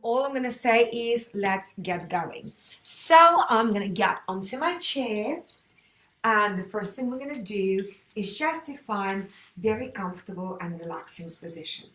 All I'm going to say is let's get going. So I'm going to get onto my chair, and the first thing we're going to do is just to find very comfortable and relaxing position.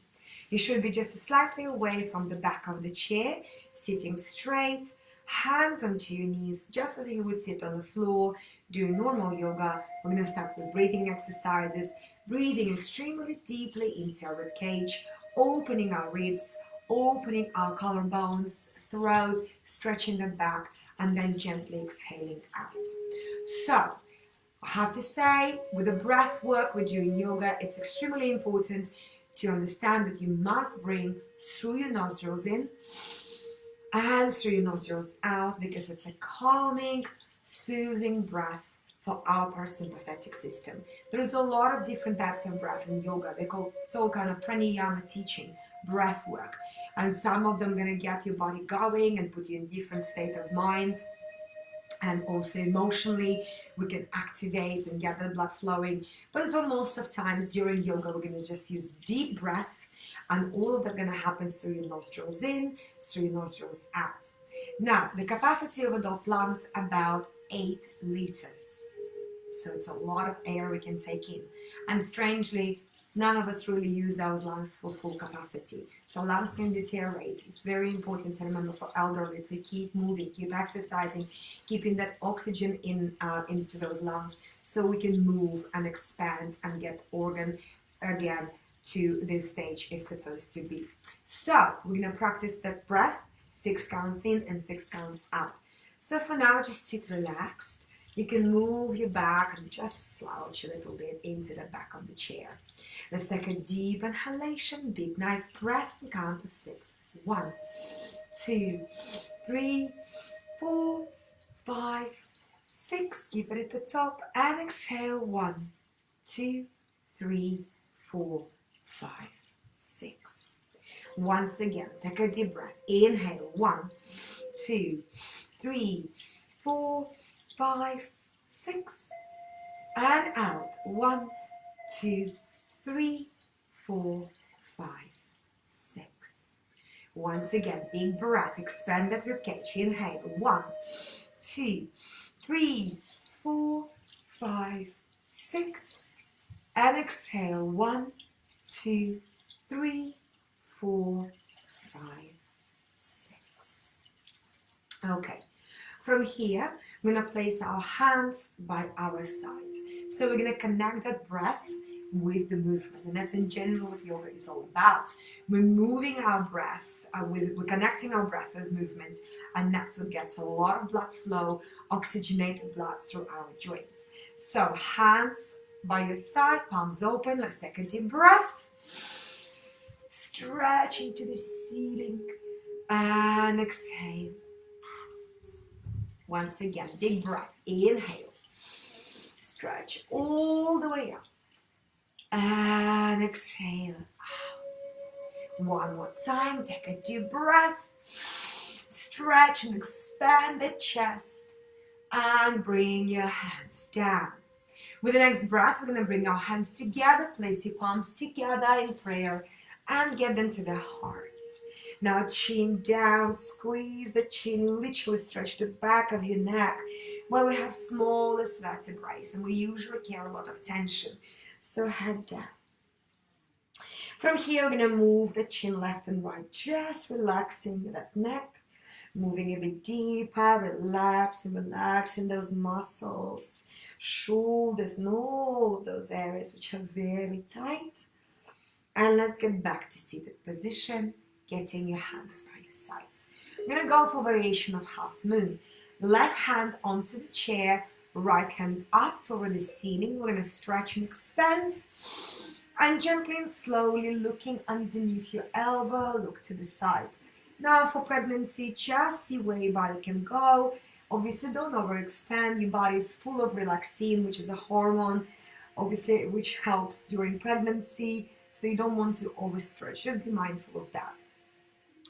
You should be just slightly away from the back of the chair, sitting straight, hands onto your knees, just as you would sit on the floor doing normal yoga. We're going to start with breathing exercises, breathing extremely deeply into our rib cage, opening our ribs, opening our collarbones, throat, stretching the back, and then gently exhaling out. So, I have to say, with the breath work we're doing yoga, it's extremely important to understand that you must bring through your nostrils in and through your nostrils out, because it's a calming, soothing breath for our parasympathetic system. There's a lot of different types of breath in yoga. It's all kind of pranayama teaching, breath work. And some of them are going to get your body going and put you in different state of mind. And also emotionally, we can activate and get the blood flowing. But for most of times during yoga, we're going to just use deep breath, and all of that going to happen through your nostrils in, through your nostrils out. Now, the capacity of adult lungs about 8 liters. So it's a lot of air we can take in. And strangely, none of us really use those lungs for full capacity. So lungs can deteriorate. It's very important to remember for elderly to keep moving, keep exercising, keeping that oxygen into those lungs so we can move and expand and get organ again to the stage it's supposed to be. So we're going to practice that breath, 6 counts in and 6 counts out. So for now, just sit relaxed. You can move your back and just slouch a little bit into the back of the chair. Let's take a deep inhalation, big nice breath, and count of 6. 1, 2, 3, 4, 5, 6. Keep it at the top and exhale. 1, 2, 3, 4, 5, 6. Once again, take a deep breath. Inhale. 1, 2, 3, 4, 5, 6, and out. 1, 2, 3, 4, 5, 6. Once again, big breath. Expand that ribcage. Inhale. 1, 2, 3, 4, 5, 6, and exhale. 1, 2, 3, 4, 5, 6. Okay. From here, we're going to place our hands by our sides. So we're going to connect that breath with the movement. And that's in general what yoga is all about. We're moving our breath, we're connecting our breath with movement. And that's what gets a lot of blood flow, oxygenated blood through our joints. So hands by your side, palms open. Let's take a deep breath. Stretching to the ceiling. And exhale. Once again, big breath. Inhale. Stretch all the way up. And exhale out. One more time. Take a deep breath. Stretch and expand the chest. And bring your hands down. With the next breath, we're going to bring our hands together. Place your palms together in prayer. And get them to the heart. Now chin down, squeeze the chin, literally stretch the back of your neck where we have smallest vertebrae and we usually carry a lot of tension. So head down. From here, we're going to move the chin left and right, just relaxing that neck, moving a bit deeper, relaxing those muscles, shoulders, and all of those areas which are very tight. And let's get back to seated position. Getting your hands by your sides. I'm going to go for variation of half moon. Left hand onto the chair, right hand up toward the ceiling. We're going to stretch and expand. And gently and slowly looking underneath your elbow, look to the sides. Now for pregnancy, just see where your body can go. Obviously don't overextend. Your body is full of relaxin, which is a hormone, obviously, which helps during pregnancy. So you don't want to overstretch. Just be mindful of that.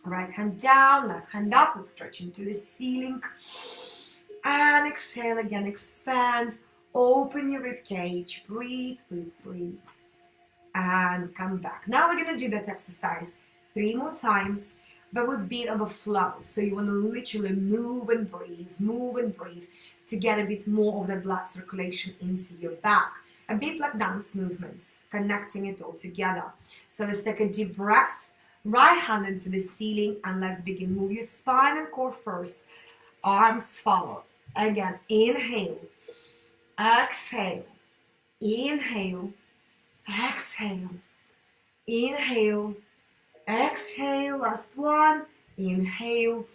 Right hand down, left hand up, and stretch into the ceiling. And exhale again, expand. Open your rib cage. Breathe, breathe, breathe. And come back. Now we're going to do that exercise 3 more times. but with a bit of a flow. So you want to literally move and breathe to get a bit more of the blood circulation into your back. A bit like dance movements, connecting it all together. So let's take a deep breath, right hand into the ceiling, and let's begin. Move your spine and core first. Arms follow. Again, inhale, exhale, inhale, exhale, inhale, exhale. Last one. Inhale,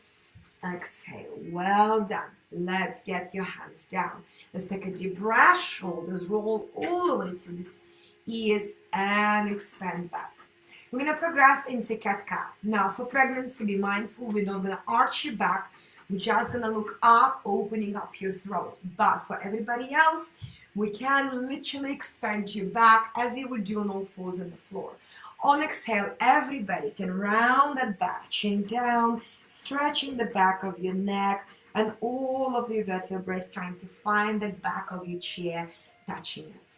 exhale. Well done. Let's get your hands down. Let's take a deep breath. Shoulders roll all the way to the ears and expand back. We're going to progress into cat-cow. Now for pregnancy, be mindful. We're not going to arch your back. We're just going to look up, opening up your throat. But for everybody else, we can literally expand your back as you would do on all fours on the floor. On exhale, everybody can round that back, chin down, stretching the back of your neck and all of the vertebrae, trying to find the back of your chair, touching it.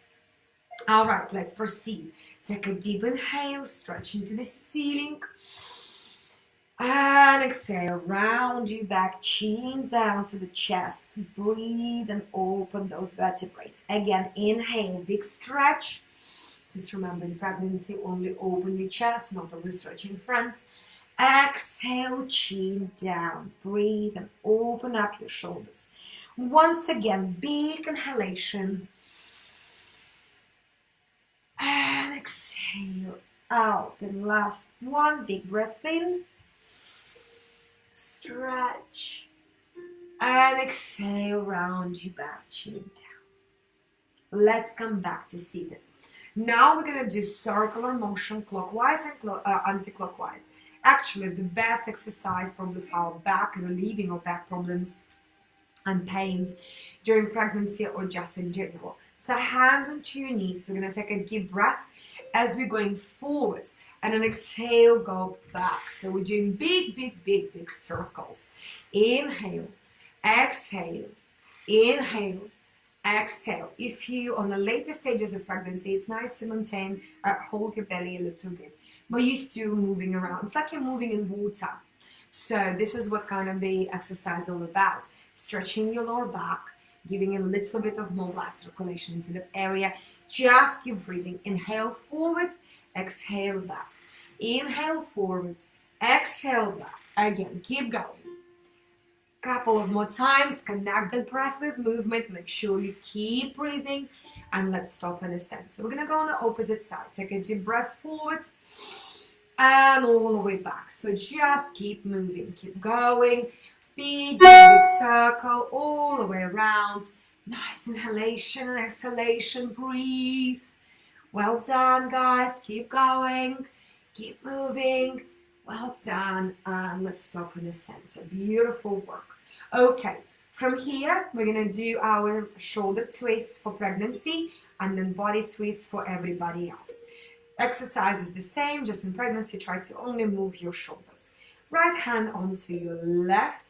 All right, let's proceed. Take a deep inhale, stretching to the ceiling. And exhale, round your back, chin down to the chest. Breathe and open those vertebrae. Again, inhale, big stretch. Just remember, in pregnancy, only open your chest, not always stretching front. Exhale, chin down. Breathe and open up your shoulders. Once again, big inhalation. And exhale out. And last one, big breath in. Stretch. And exhale, round your back, chin down. Let's come back to seated. Now we're going to do circular motion, clockwise and anti-clockwise. Actually, the best exercise probably for our back, relieving of back problems and pains during pregnancy or just in general. So hands onto your knees. We're going to take a deep breath as we're going forward. And then exhale, go back. So we're doing big circles. Inhale, exhale, inhale, exhale. If you, on the later stages of pregnancy, it's nice to maintain, hold your belly a little bit. But you're still moving around. It's like you're moving in water. So this is what kind of the exercise is all about. Stretching your lower back, giving a little bit of more blood circulation into the area. Just keep breathing. Inhale forward, exhale back. Inhale forward, exhale back. Again, keep going. Couple of more times. Connect the breath with movement. Make sure you keep breathing. And let's stop in the center. We're going to go on the opposite side. Take a deep breath forward and all the way back. So just keep moving. Keep going. Big circle all the way around. Nice inhalation and exhalation. Breathe. Well done, guys. Keep going. Keep moving. Well done. And let's stop in the center. Beautiful work. Okay. From here, we're going to do our shoulder twist for pregnancy and then body twist for everybody else. Exercise is the same, just in pregnancy, try to only move your shoulders. Right hand onto your left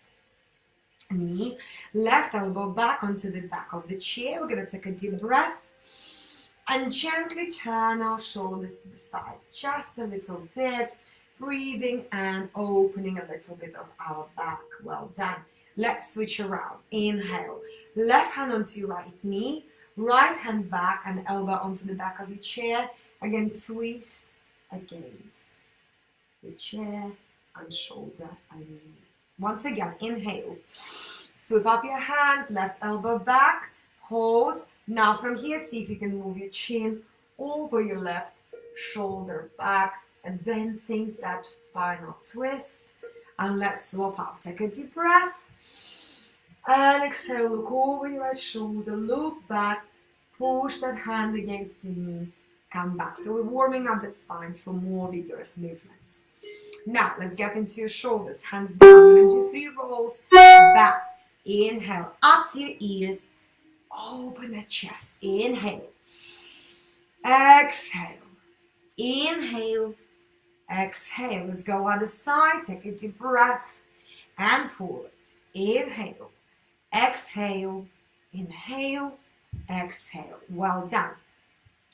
knee, left elbow back onto the back of the chair. We're going to take a deep breath and gently turn our shoulders to the side, just a little bit, breathing and opening a little bit of our back. Well done. Let's switch around. Inhale. Left hand onto your right knee. Right hand back and elbow onto the back of your chair. Again, twist against your chair and shoulder and knee. Once again, inhale. Sweep up your hands. Left elbow back. Hold. Now from here, see if you can move your chin over your left shoulder back. Advancing that spinal twist. And let's swap up. Take a deep breath. And exhale, look over your right shoulder, look back, push that hand against your knee, come back. So we're warming up that spine for more vigorous movements. Now, let's get into your shoulders, hands down. We're going to do 3 rolls, back, inhale, up to your ears, open the chest, inhale, exhale, inhale, exhale. Let's go on the side, take a deep breath, and forwards, inhale. Exhale, inhale, exhale. Well done.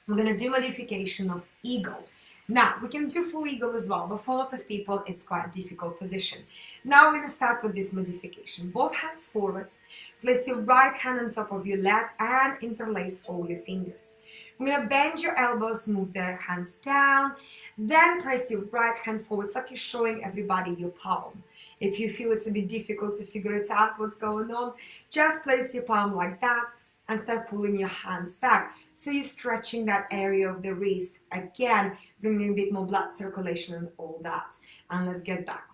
We're going to do modification of eagle. Now, we can do full eagle as well, but for a lot of people, it's quite a difficult position. Now, we're going to start with this modification. Both hands forwards. Place your right hand on top of your left and interlace all your fingers. We're going to bend your elbows, move the hands down, then press your right hand forwards like you're showing everybody your palm. If you feel it's a bit difficult to figure it out what's going on, just place your palm like that and start pulling your hands back. So you're stretching that area of the wrist. Again, bringing a bit more blood circulation and all that. And let's get back.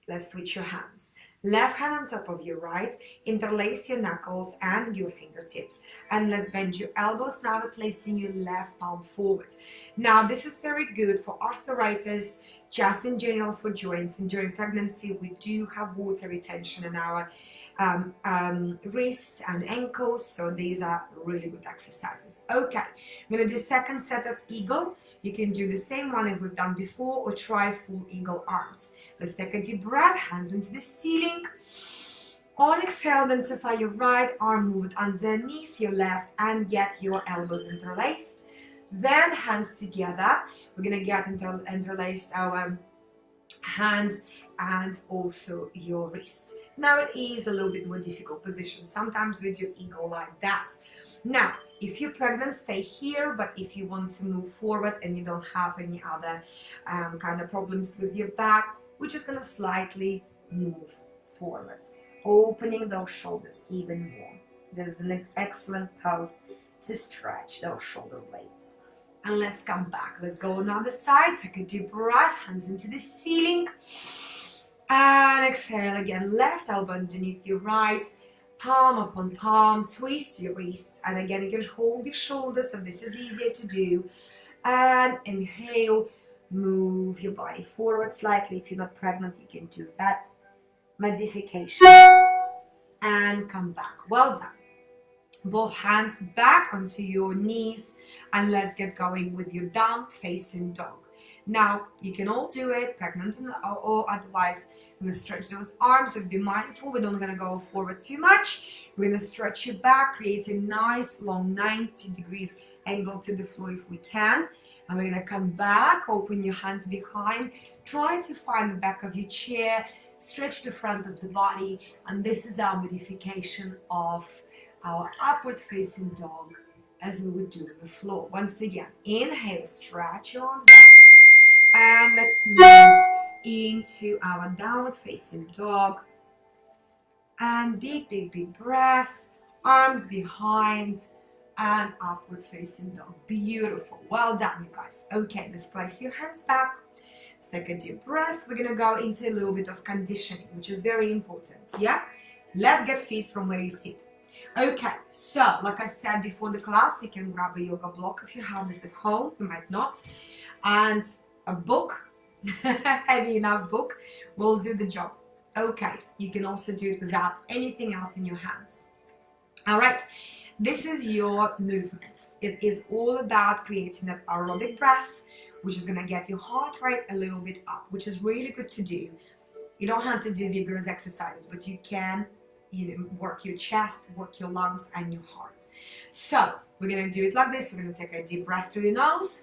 Let's switch your hands. Left hand on top of your right, interlace your knuckles and your fingertips. And let's bend your elbows now by placing your left palm forward. Now, this is very good for arthritis, just in general for joints. And during pregnancy, we do have water retention in our wrists and ankles, so these are really good exercises. Okay, I'm going to do second set of eagle. You can do the same one as we've done before, or try full eagle arms. Let's take a deep breath, hands into the ceiling. On exhale, identify your right arm, move it underneath your left and get your elbows interlaced. Then hands together. We're going to get interlaced our hands and also your wrists. Now it is a little bit more difficult position. Sometimes we do eagle like that. Now, if you're pregnant, stay here, but if you want to move forward and you don't have any other kind of problems with your back, we're just going to slightly move forward, opening those shoulders even more. There's an excellent pose to stretch those shoulder blades. And let's come back. Let's go on the other side. Take a deep breath, hands into the ceiling. And exhale again, left elbow underneath your right, palm upon palm, twist your wrists. And again, you can hold your shoulders, so this is easier to do. And inhale, move your body forward slightly. If you're not pregnant, you can do that modification. And come back. Well done. Both hands back onto your knees, and let's get going with your downward facing dog. Now, you can all do it, pregnant or otherwise. You're going to stretch those arms, just be mindful, we're not going to go forward too much. We're going to stretch your back, create a nice long 90 degrees angle to the floor if we can. And we're going to come back, open your hands behind, try to find the back of your chair, stretch the front of the body, and this is our modification of our upward facing dog as we would do on the floor. Once again, inhale, stretch your arms up, and let's move into our downward facing dog. And big breath, arms behind, and upward facing dog. Beautiful. Well done, you guys. Okay, let's place your hands back. Let's take a deep breath. We're going to go into a little bit of conditioning, which is very important. Yeah? Let's get fit from where you sit. Okay, so like I said before the class, you can grab a yoga block if you have this at home. You might not. And a book, heavy enough book, will do the job. Okay, you can also do it without anything else in your hands. All right, this is your movement. It is all about creating that aerobic breath, which is going to get your heart rate a little bit up, which is really good to do. You don't have to do vigorous exercises, but you can work your chest, work your lungs and your heart. So we're going to do it like this. We're going to take a deep breath through your nose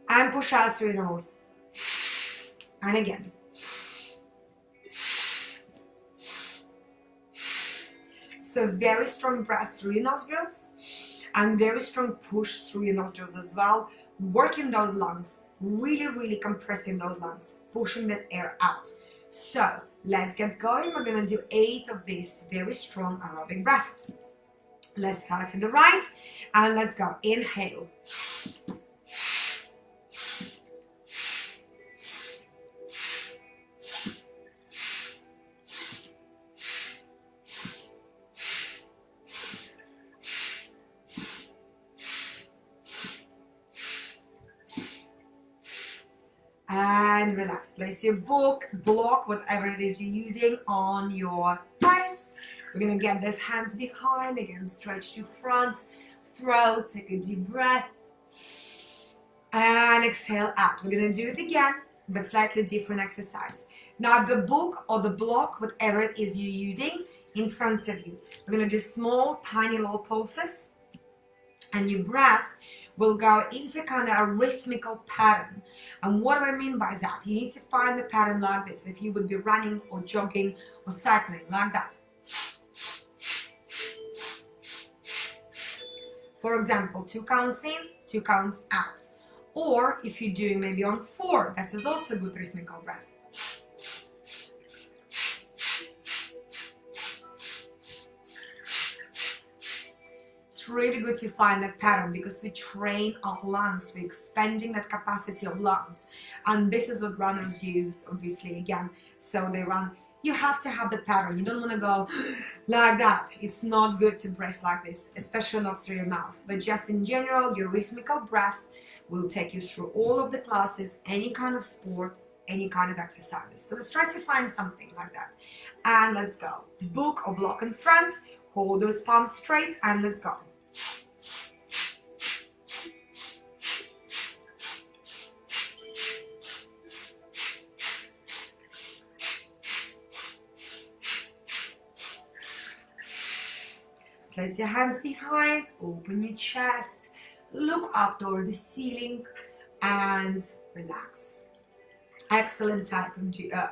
and push out through your nose. And again. So very strong breath through your nostrils and very strong push through your nostrils as well. Working those lungs, really compressing those lungs, pushing that air out. So let's get going. We're going to do 8 of these very strong aerobic breaths. Let's start to the right and let's go. Inhale. And relax. Place your block, whatever it is you're using, on your thighs. We're going to get these hands behind. Again, stretch to front, throat. Take a deep breath. And exhale out. We're going to do it again, but slightly different exercise. Now, the book or the block, whatever it is you're using, in front of you. We're going to do small, tiny little pulses. and your breath will go into kind of a rhythmical pattern. And what do I mean by that? You need to find the pattern like this. If you would be running or jogging or cycling, like that. For example, 2 counts in, 2 counts out. Or if you're doing maybe on 4, this is also good rhythmical breath. It's really good to find that pattern because we train our lungs, we're expanding that capacity of lungs. And this is what runners use, obviously, again. So they run. You have to have the pattern. You don't want to go like that. It's not good to breathe like this, especially not through your mouth. But just in general, your rhythmical breath will take you through all of the classes, any kind of sport, any kind of exercises. So let's try to find something like that. And let's go. Book or block in front, hold those palms straight, and let's go. Place your hands behind, open your chest, look up toward the ceiling and relax. Excellent type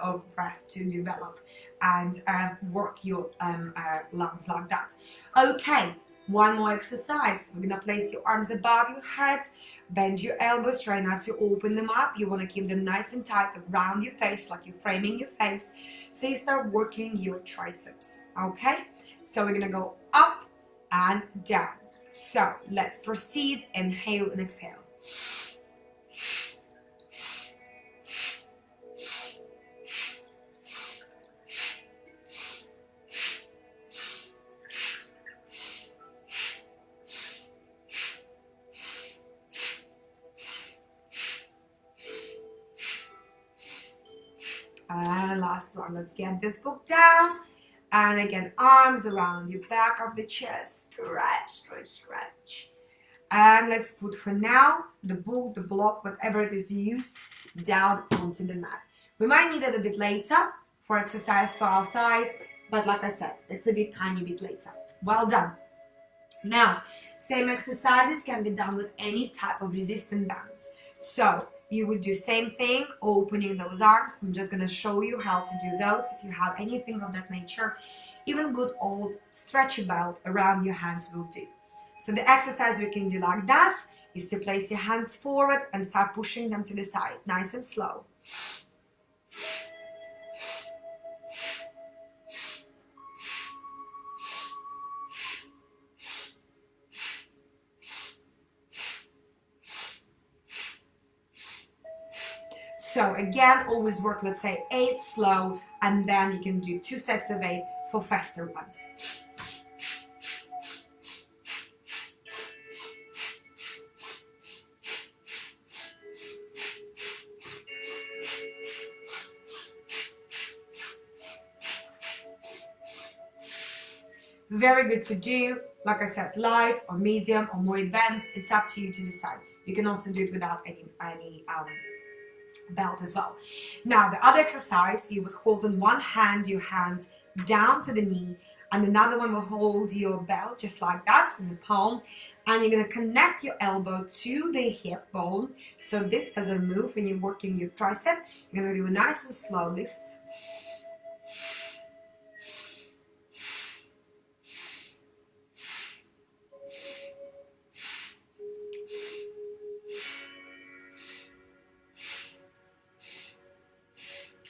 of breath to develop and work your lungs like that. Okay, one more exercise. We're gonna place your arms above your head, bend your elbows, try not to open them up. You wanna keep them nice and tight around your face, like you're framing your face. So you start working your triceps, okay? So we're gonna go up and down. So let's proceed. Inhale and exhale. And last one. Let's get this book down. And again, arms around your back of the chest. Stretch, stretch, stretch. And let's put for now the book, the block, whatever it is you use, down onto the mat. We might need it a bit later for exercise for our thighs, but like I said, it's a bit tiny bit later. Well done. Now, same exercises can be done with any type of resistance bands. So you would do same thing, opening those arms. I'm just going to show you how to do those if you have anything of that nature. Even good old stretchy belt around your hands will do. So the exercise we can do like that is to place your hands forward and start pushing them to the side, nice and slow. So again, always work, let's say 8 slow, and then you can do 2 sets of 8 for faster ones. Very good to do, like I said, light or medium or more advanced. It's up to you to decide. You can also do it without any belt as well. Now the other exercise, you would hold in one hand your hand down to the knee, and another one will hold your belt just like that in the palm, and you're going to connect your elbow to the hip bone so this doesn't move when you're working your tricep. You're going to do a nice and slow lift.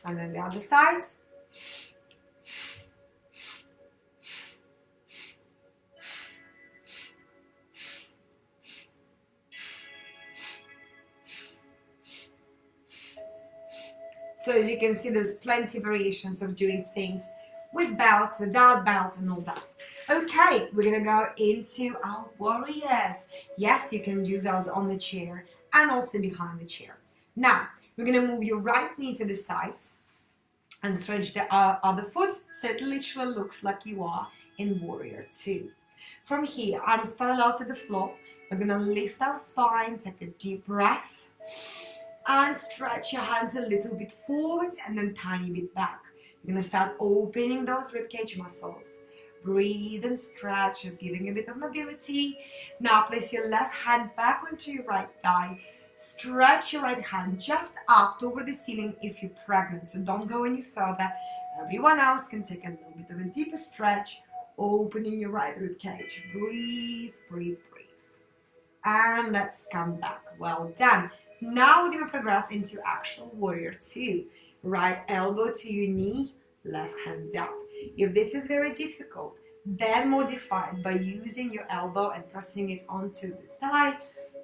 And then the other side. So as you can see, there's plenty of variations of doing things with belts, without belts, and all that. Okay, we're gonna go into our warriors. Yes, you can do those on the chair and also behind the chair. Now, we're going to move your right knee to the side and stretch the other foot so it literally looks like you are in warrior 2. From here, arms parallel to the floor. We're going to lift our spine, take a deep breath, and stretch your hands a little bit forward and then tiny bit back. You're going to start opening those ribcage muscles. Breathe and stretch, just giving a bit of mobility. Now place your left hand back onto your right thigh. Stretch your right hand just up over the ceiling if you're pregnant, so don't go any further. Everyone else can take a little bit of a deeper stretch, opening your right rib cage. Breathe, breathe, breathe. And let's come back. Well done. Now we're going to progress into actual warrior two. Right elbow to your knee, left hand up. If this is very difficult, then modify it by using your elbow and pressing it onto the thigh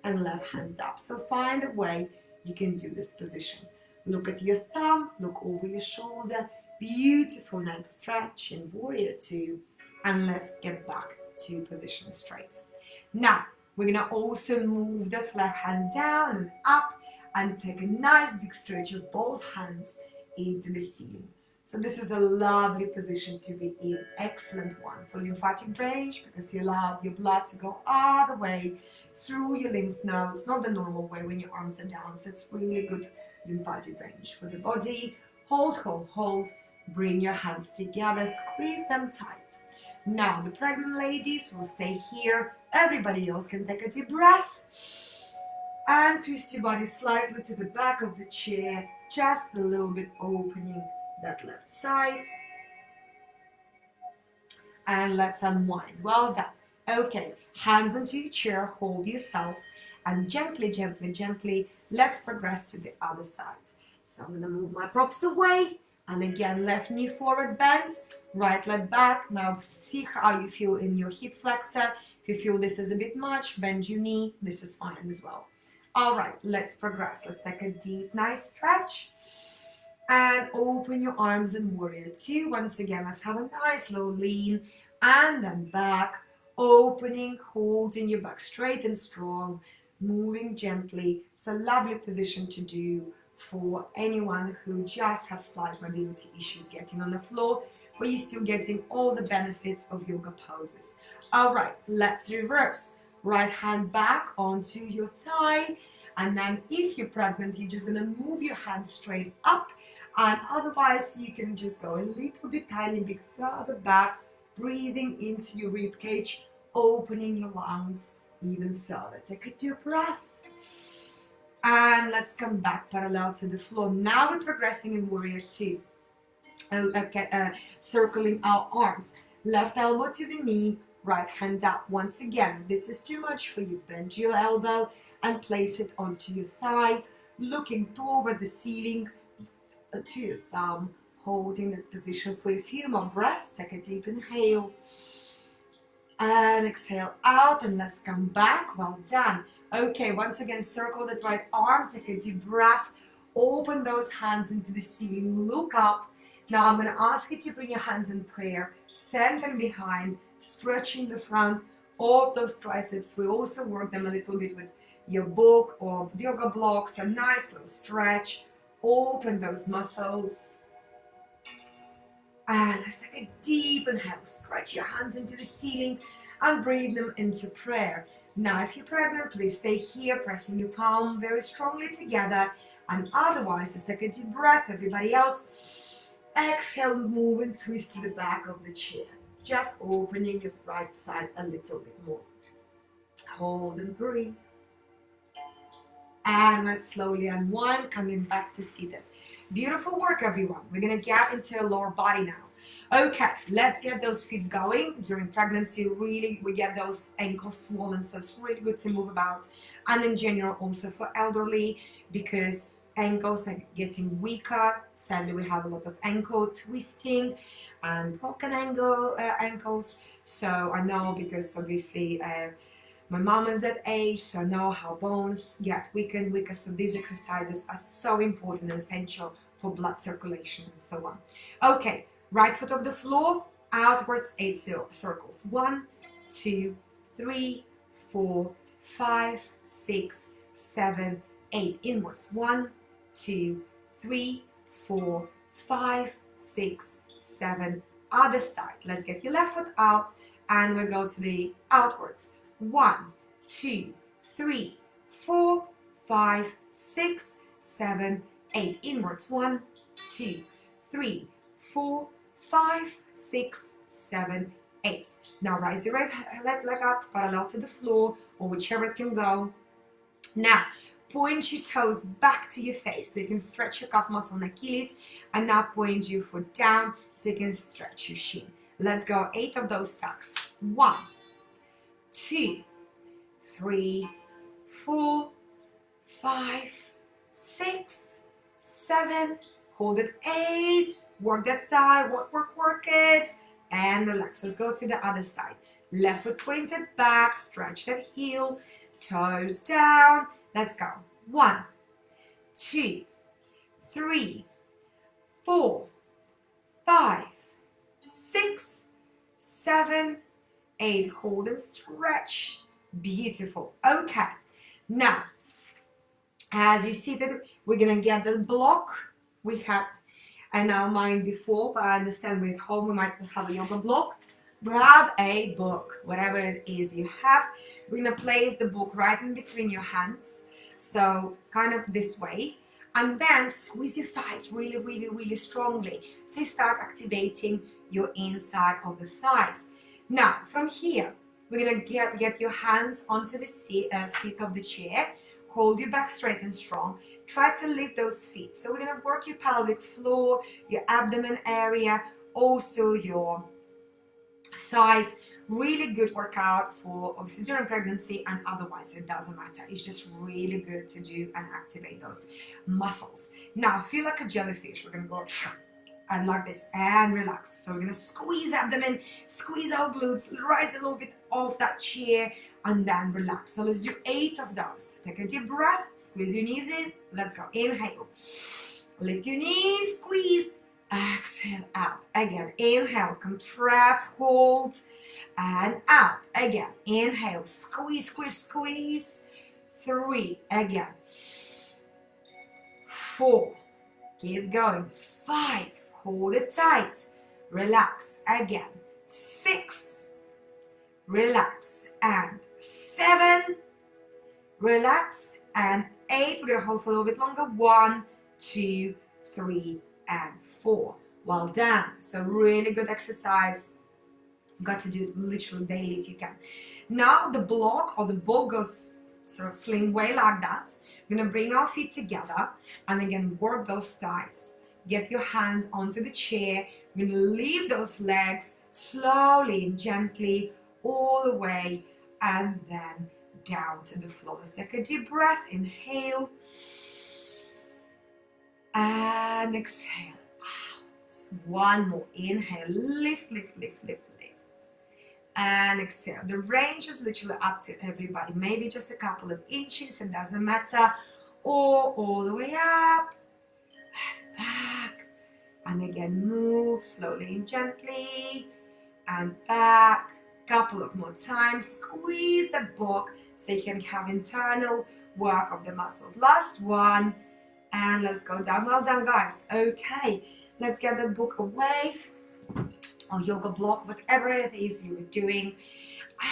and left hand up. So find a way you can do this position. Look at your thumb, look over your shoulder. Beautiful neck stretch in warrior two. And let's get back to position straight. Now, we're going to also move the left hand down and up and take a nice big stretch of both hands into the ceiling. So this is a lovely position to be in. Excellent one for lymphatic drainage because you allow your blood to go all the way through your lymph nodes, not the normal way when your arms are down. So it's really good lymphatic drainage for the body. Hold, hold, hold. Bring your hands together, squeeze them tight. Now the pregnant ladies will stay here. Everybody else can take a deep breath and twist your body slightly to the back of the chair, just a little bit opening that left side. And let's unwind. Well done. Okay, hands onto your chair, hold yourself, and gently, gently, gently, let's progress to the other side. So I'm going to move my props away, and again, left knee forward bend, right leg back. Now see how you feel in your hip flexor. If you feel this is a bit much, bend your knee. This is fine as well. All right, let's progress. Let's take a deep, nice stretch. And open your arms in warrior two. Once again, let's have a nice low lean. And then back, opening, holding your back straight and strong, moving gently. It's a lovely position to do for anyone who just have slight mobility issues getting on the floor, but you're still getting all the benefits of yoga poses. All right, let's reverse. Right hand back onto your thigh. And then if you're pregnant, you're just going to move your hands straight up. And otherwise, you can just go a little bit, tiny bit further back, breathing into your rib cage, opening your lungs even further. Take a deep breath. And let's come back parallel to the floor. Now we're progressing in warrior two. Circling our arms. Left elbow to the knee, right hand up. Once again, if this is too much for you, bend your elbow and place it onto your thigh, looking toward the ceiling, to your thumb, holding that position for a few more breaths. Take a deep inhale and exhale out, and let's come back. Well done. Okay, once again, circle that right arm, take a deep breath, open those hands into the ceiling, look up. Now I'm going to ask you to bring your hands in prayer, send them behind, stretching the front of those triceps. We also work them a little bit with your book or yoga blocks, a nice little stretch. Open those muscles. And let's take a deep inhale. Stretch your hands into the ceiling and breathe them into prayer. Now, if you're pregnant, please stay here, pressing your palm very strongly together. And otherwise, let's take a deep breath. Everybody else, exhale, move and twist to the back of the chair. Just opening your right side a little bit more. Hold and breathe. And let's slowly unwind, coming back to seated. Beautiful work, everyone. We're going to get into a lower body now. Okay, let's get those feet going. During pregnancy, really, we get those ankles swollen, so it's really good to move about. And in general, also for elderly, because ankles are getting weaker. Sadly, we have a lot of ankle twisting and broken ankles. So I know, because obviously my mom is that age, so I know how bones get weaker and weaker. So these exercises are so important and essential for blood circulation and so on. Okay, right foot off the floor, outwards 8 circles. 1, 2, 3, 4, 5, 6, 7, 8. Inwards. 1, 2, 3, 4, 5, 6, 7. Other side. Let's get your left foot out and we'll go to the outwards. 1, 2, 3, 4, 5, 6, 7, 8. Inwards. 1, 2, 3, 4, 5, 6, 7, 8. Now rise your right leg up parallel to the floor or whichever it can go. Now point your toes back to your face so you can stretch your calf muscle and Achilles, and now point your foot down so you can stretch your shin. Let's go 8 of those tucks. 1, 2, 3, 4, 5, 6, 7, hold it 8, work that thigh, work it, and relax. Let's go to the other side. Left foot pointed back, stretch that heel, toes down. Let's go. 1, 2, 3, 4, 5, 6, 7, 8. Hold and stretch. Beautiful. Okay. Now, as you see that we're going to get the block we had in our mind before, but I understand we're at home we might have a yoga block. Grab a book, whatever it is you have. We're going to place the book right in between your hands, so kind of this way, and then squeeze your thighs really, really, really strongly. So you start activating your inside of the thighs. Now, from here, we're going to get your hands onto the seat of the chair. Hold your back straight and strong. Try to lift those feet. So we're going to work your pelvic floor, your abdomen area, also your thighs. Really good workout for obviously during pregnancy and otherwise, it doesn't matter. It's just really good to do and activate those muscles. Now feel like a jellyfish. We're going to go and like this and relax. So we're going to squeeze abdomen, squeeze our glutes, rise a little bit off that chair and then relax. So let's do 8 of those. Take a deep breath, squeeze your knees in. Let's go. Inhale, lift your knees, squeeze. Exhale out. Again, inhale, compress, hold, and out. Again, inhale, squeeze, squeeze, squeeze. 3, again. 4, keep going. 5, hold it tight. Relax. Again. 6, relax. And 7, relax. And 8, we're going to hold for a little bit longer. 1, 2, 3, and 4. Well done. So really good exercise. Got to do it literally daily if you can. Now the block or the ball goes sort of slim way like that. We're going to bring our feet together and again work those thighs. Get your hands onto the chair. We're going to leave those legs slowly and gently all the way and then down to the floor. Let's take a deep breath. Inhale and exhale out. One more. Inhale, lift, lift, lift, lift, lift. And exhale. The range is literally up to everybody. Maybe just a couple of inches, it doesn't matter. Or all the way up and back. And again, move slowly and gently. And back. Couple of more times. Squeeze the book so you can have internal work of the muscles. Last one. And let's go down. Well done, guys. Okay, let's get the book away, or yoga block, whatever it is you were doing.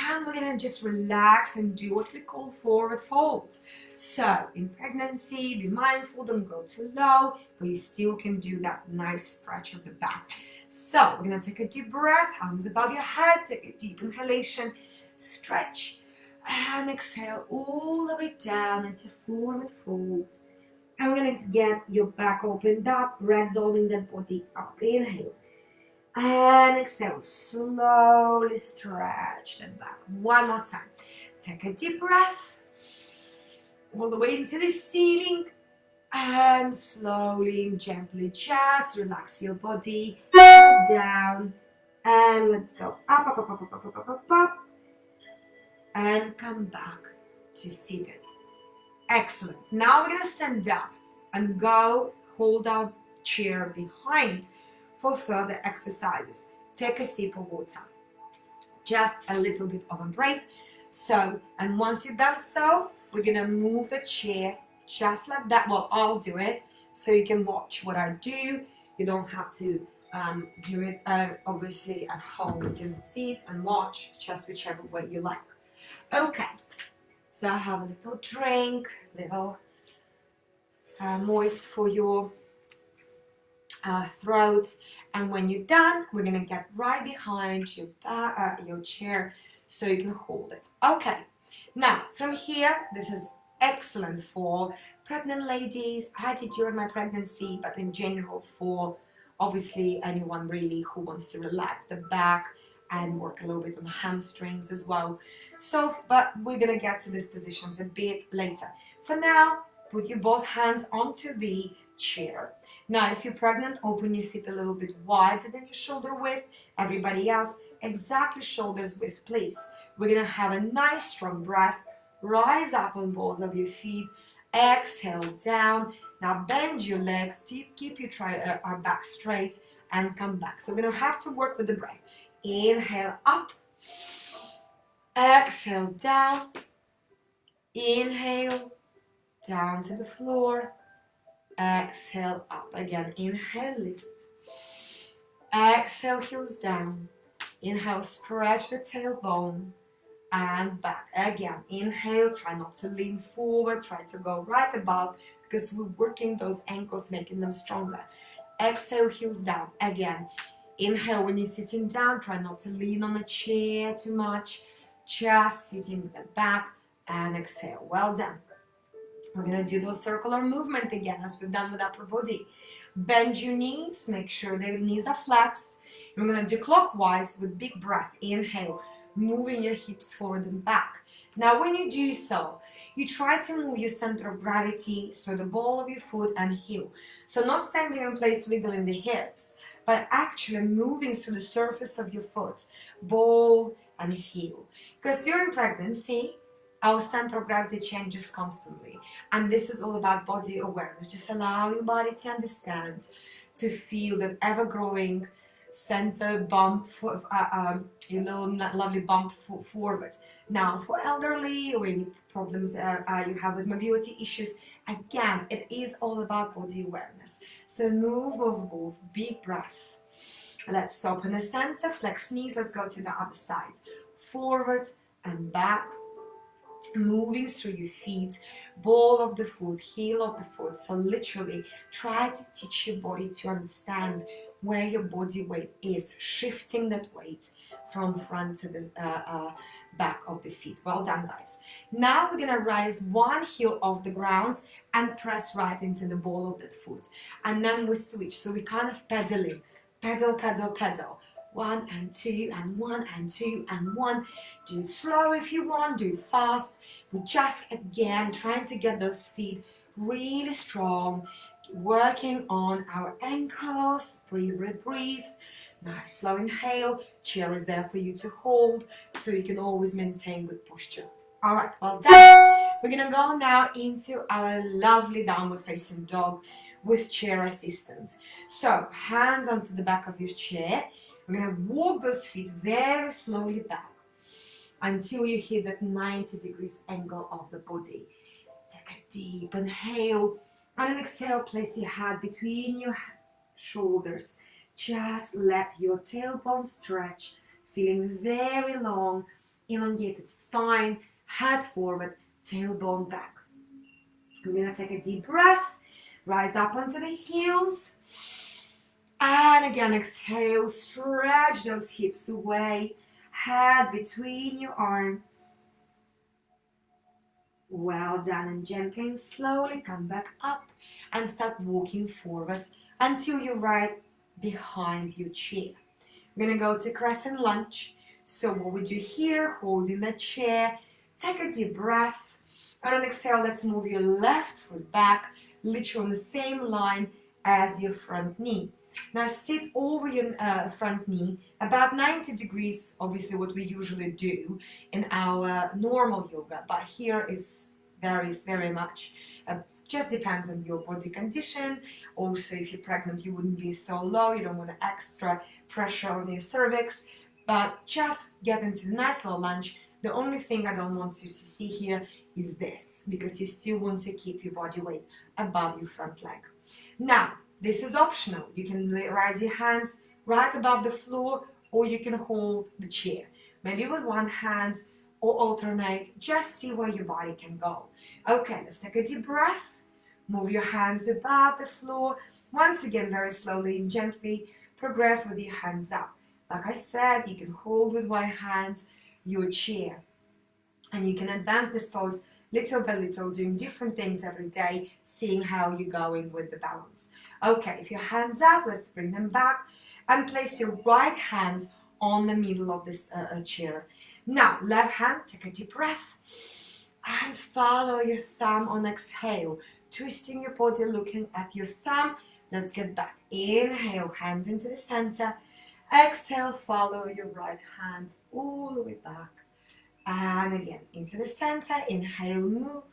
And we're going to just relax and do what we call forward fold. So in pregnancy, be mindful, don't go too low, but you still can do that nice stretch of the back. So we're going to take a deep breath, arms above your head, take a deep inhalation, stretch, and exhale all the way down into forward fold. I'm going to get your back opened up, ragdolling that body up. Inhale. And exhale. Slowly stretch that back. One more time. Take a deep breath. All the way into the ceiling. And slowly and gently just relax your body. Down. And let's go up, up, up, up, up, up, up, up, up. And come back to seated. Excellent. Now we're going to stand up and go hold our chair behind for further exercises. Take a sip of water. Just a little bit of a break. So, and once you've done so, we're going to move the chair just like that. Well, I'll do it so you can watch what I do. You don't have to do it obviously at home. You can sit and watch just whichever way you like. Okay. So have a little drink, little moist for your throat. And when you're done, we're gonna get right behind your your chair so you can hold it. Okay, now from here, this is excellent for pregnant ladies. I did during my pregnancy, but in general for obviously anyone really who wants to relax the back and work a little bit on the hamstrings as well. So, but we're gonna get to these positions a bit later. For now, put your both hands onto the chair. Now, if you're pregnant, open your feet a little bit wider than your shoulder width. Everybody else, exactly shoulders width, please. We're gonna have a nice strong breath. Rise up on both of your feet. Exhale down. Now bend your legs. Keep your back straight and come back. So we're gonna have to work with the breath. Inhale up. Exhale down. Inhale down to the floor. Exhale up again. Inhale, lift. Exhale, heels down. Inhale, stretch the tailbone and back. Again, inhale, try not to lean forward. Try to go right above because we're working those ankles, making them stronger. Exhale, heels down. Again, inhale when you're sitting down. Try not to lean on the chair too much. Just sitting with the back and exhale. Well done. We're going to do those circular movement again as we've done with upper body. Bend your knees, make sure the knees are flexed. We're going to do clockwise with big breath. Inhale, moving your hips forward and back. Now when you do so, you try to move your center of gravity, so the ball of your foot and heel. So not standing in place wiggling the hips, but actually moving through the surface of your foot, ball and heel. Because during pregnancy, our center of gravity changes constantly, and this is all about body awareness. Just allow your body to understand, to feel that ever-growing center bump, your little lovely bump forward. Now, for elderly or any problems you have with mobility issues, again, it is all about body awareness. So move, big breath. Let's open the center, flex knees. Let's go to the other side. Forward and back. Moving through your feet, ball of the foot, heel of the foot. So literally try to teach your body to understand where your body weight is, shifting that weight from front to the back of the feet. Well done, guys. Now we're gonna rise one heel off the ground and press right into the ball of that foot, and then we switch. So we kind of pedaling, pedal. 1 and 2 and 1 and 2 and 1. Do it slow if you want, do it fast. We're just again trying to get those feet really strong, working on our ankles. Breathe. Nice slow inhale. Chair is there for you to hold, so you can always maintain good posture. All right, well done. We're gonna go now into our lovely downward facing dog with chair assistant. So hands onto the back of your chair. We're going to walk those feet very slowly back until you hit that 90 degrees angle of the body. Take a deep inhale, and then exhale, place your head between your shoulders. Just let your tailbone stretch, feeling very long, elongated spine, head forward, tailbone back. We're going to take a deep breath, rise up onto the heels. And again, exhale, stretch those hips away, head between your arms. Well done, and gently and slowly come back up and start walking forward until you're right behind your chair. We're gonna go to crescent lunge. So what we do here, holding the chair, take a deep breath, and on exhale, let's move your left foot back, literally on the same line as your front knee. Now sit over your front knee about 90 degrees, obviously what we usually do in our normal yoga, but here it varies very much. Just depends on your body condition. Also, if you're pregnant, you wouldn't be so low, you don't want extra pressure on your cervix, but just get into a nice little lunge. The only thing I don't want you to see here is this, because you still want to keep your body weight above your front leg. Now, this is optional. You can raise your hands right above the floor, or you can hold the chair. Maybe with one hand, or alternate. Just see where your body can go. Okay, let's take a deep breath. Move your hands above the floor. Once again, very slowly and gently, progress with your hands up. Like I said, you can hold with one hand your chair. And you can advance this pose little by little, doing different things every day, seeing how you're going with the balance. Okay, if your hands up, let's bring them back and place your right hand on the middle of this chair. Now, left hand, take a deep breath and follow your thumb on exhale, twisting your body, looking at your thumb. Let's get back. Inhale, hands into the center. Exhale, follow your right hand all the way back. And again, into the center, inhale, move.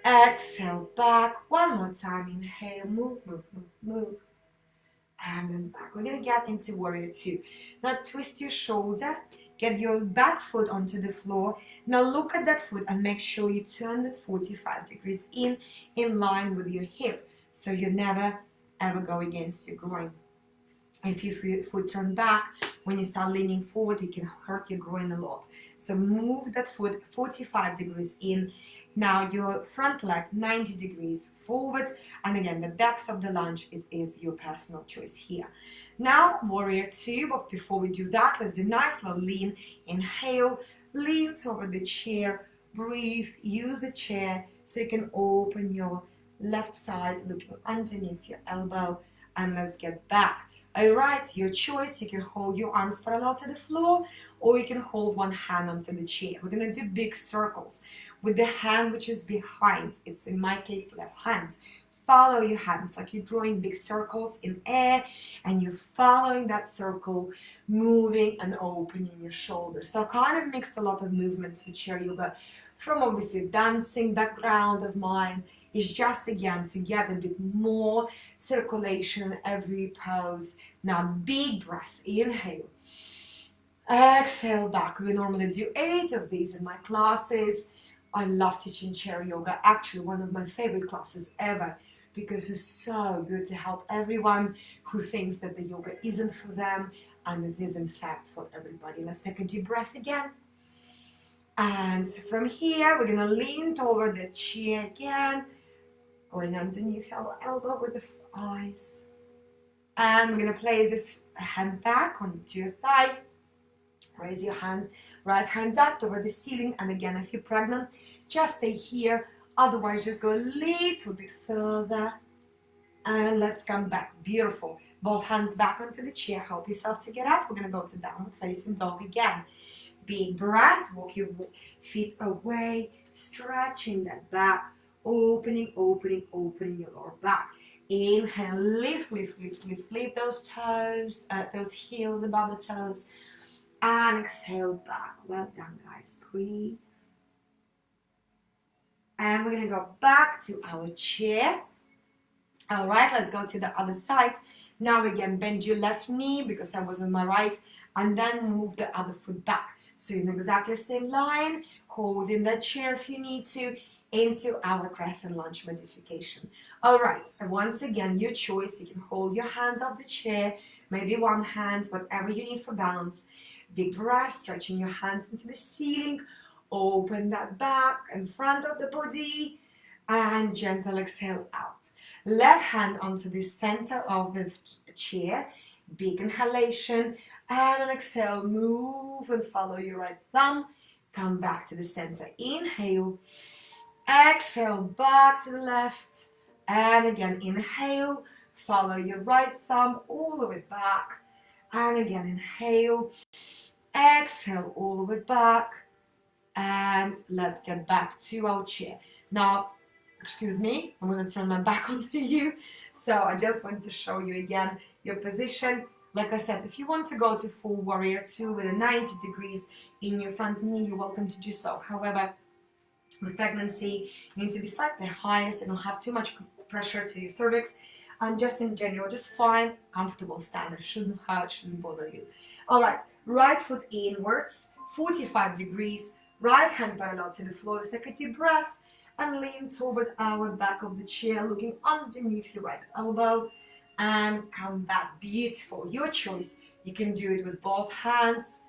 Exhale, back. One more time, inhale, move, move, move, move. And then back. We're going to get into warrior two. Now twist your shoulder, get your back foot onto the floor. Now look at that foot and make sure you turn it 45 degrees in line with your hip. So you never ever go against your groin. If your foot turn back, when you start leaning forward, it can hurt your groin a lot. So move that foot 45 degrees in. Now your front leg 90 degrees forward. And again, the depth of the lunge, it is your personal choice here. Now, warrior two, but before we do that, let's do nice slow lean. Inhale, lean over the chair, breathe, use the chair so you can open your left side, looking underneath your elbow, and let's get back. Alright, your choice. You can hold your arms parallel to the floor, or you can hold one hand onto the chair. We're going to do big circles with the hand which is behind. It's in my case left hand. Follow your hands like you're drawing big circles in air, and you're following that circle, moving and opening your shoulders. So I kind of mix a lot of movements for chair yoga from obviously dancing background of mine. Is just again to get a bit more circulation in every pose. Now big breath, inhale, exhale back. We normally do 8 of these in my classes. I love teaching chair yoga, actually one of my favorite classes ever, because it's so good to help everyone who thinks that the yoga isn't for them, and it is in fact for everybody. Let's take a deep breath again. And from here, we're gonna lean toward the chair again, going underneath our elbow with the eyes. And we're gonna place this hand back onto your thigh. Raise your hand, right hand up toward the ceiling. And again, if you're pregnant, just stay here. Otherwise, just go a little bit further. And let's come back. Beautiful. Both hands back onto the chair. Help yourself to get up. We're gonna go to downward facing dog again. Big breath, walk your feet away, stretching that back, opening, opening, opening your lower back. Inhale, lift, lift, lift, lift, lift those toes, those heels above the toes, and exhale back. Well done, guys. Breathe. And we're gonna go back to our chair. All right, let's go to the other side. Now again, bend your left knee because I was on my right, and then move the other foot back. So in exactly the same line, hold in that chair if you need to, into our crescent lunge modification. All right, and once again, your choice. You can hold your hands off the chair, maybe one hand, whatever you need for balance. Big breath, stretching your hands into the ceiling. Open that back and front of the body, and gentle exhale out. Left hand onto the center of the chair. Big inhalation. And on exhale, move and follow your right thumb. Come back to the center. Inhale. Exhale, back to the left. And again, inhale. Follow your right thumb all the way back. And again, inhale. Exhale, all the way back. And let's get back to our chair. Now, excuse me, I'm going to turn my back onto you. So I just want to show you again your position. Like I said, if you want to go to full warrior two with a 90 degrees in your front knee, you're welcome to do so. However, with pregnancy, you need to be slightly higher so you don't have too much pressure to your cervix. And just in general, just find comfortable standard. Shouldn't hurt, shouldn't bother you. All right, right foot inwards, 45 degrees, right hand parallel to the floor. Let's take a deep breath and lean toward our back of the chair, looking underneath your right elbow. And come back. Beautiful. Your choice. You can do it with both hands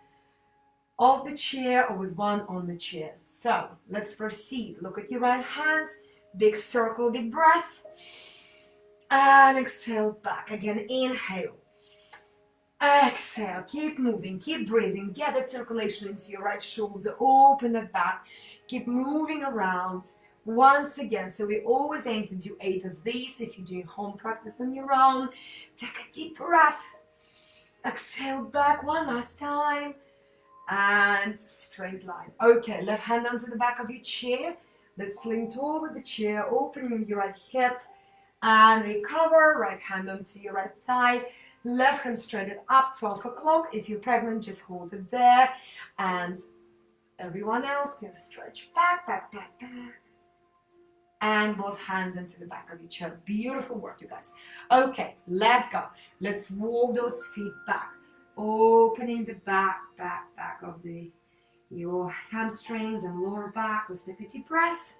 off the chair or with one on the chair. So let's proceed. Look at your right hand. Big circle, big breath. And exhale back. Again, inhale. Exhale, keep moving, keep breathing, get that circulation into your right shoulder, open that back, keep moving around. Once again, so we always aim to do 8 of these. If you're doing home practice on your own, take a deep breath. Exhale back one last time. And straight line. Okay, left hand onto the back of your chair. Let's lean toward the chair, opening your right hip. And recover, right hand onto your right thigh, left hand straighten up, 12 o'clock. If you're pregnant, just hold it there. And everyone else can stretch back, back, back, back. And both hands into the back of your chair. Beautiful work, you guys. Okay, let's go. Let's walk those feet back. Opening the back of your hamstrings and lower back. Let's take a deep breath.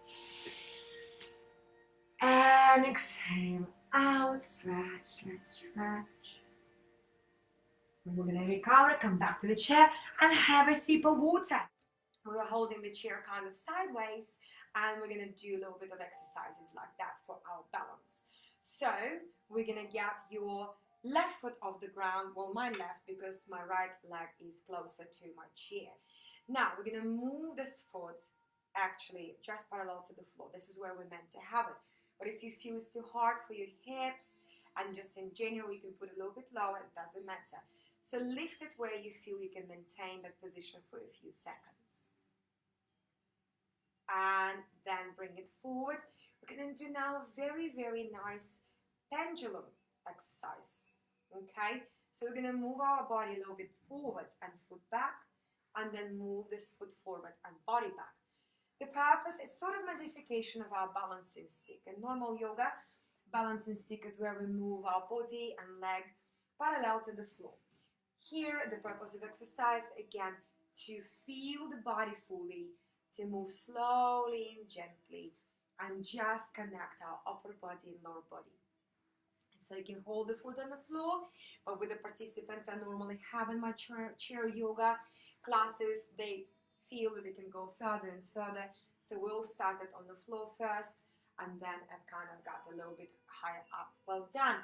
And exhale out, stretch, stretch, stretch. And we're going to recover, come back to the chair and have a sip of water. We're holding the chair kind of sideways and we're going to do a little bit of exercises like that for our balance. So we're going to get your left foot off the ground, well my left because my right leg is closer to my chair. Now we're going to move this foot actually just parallel to the floor. This is where we're meant to have it. But if you feel it's too hard for your hips and just in general you can put it a little bit lower, it doesn't matter. So lift it where you feel you can maintain that position for a few seconds. And then bring it forward. We're going to do now a very, very nice pendulum exercise. Okay? So we're going to move our body a little bit forwards and foot back, and then move this foot forward and body back. The purpose, it's sort of modification of our balancing stick. In normal yoga, balancing stick is where we move our body and leg parallel to the floor. Here, the purpose of exercise, again, to feel the body fully, to move slowly and gently, and just connect our upper body and lower body. So you can hold the foot on the floor, but with the participants I normally have in my chair yoga classes, they feel that they can go further and further. So we'll start it on the floor first, and then I've kind of got a little bit higher up. Well done.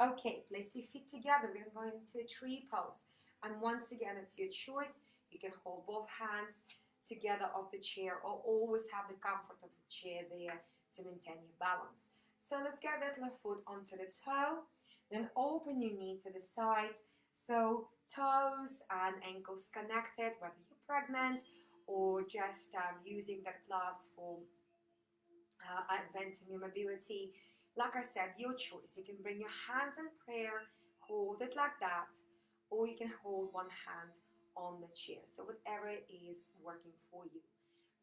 Okay, place your feet together. We're going into a tree pose. And once again, it's your choice. You can hold both hands together off the chair or always have the comfort of the chair there to maintain your balance. So let's get that left foot onto the toe. Then open your knee to the side. So toes and ankles connected, whether you're pregnant or just using that class for advancing your mobility. Like I said, your choice. You can bring your hands in prayer, hold it like that, or you can hold one hand on the chair. So whatever is working for you.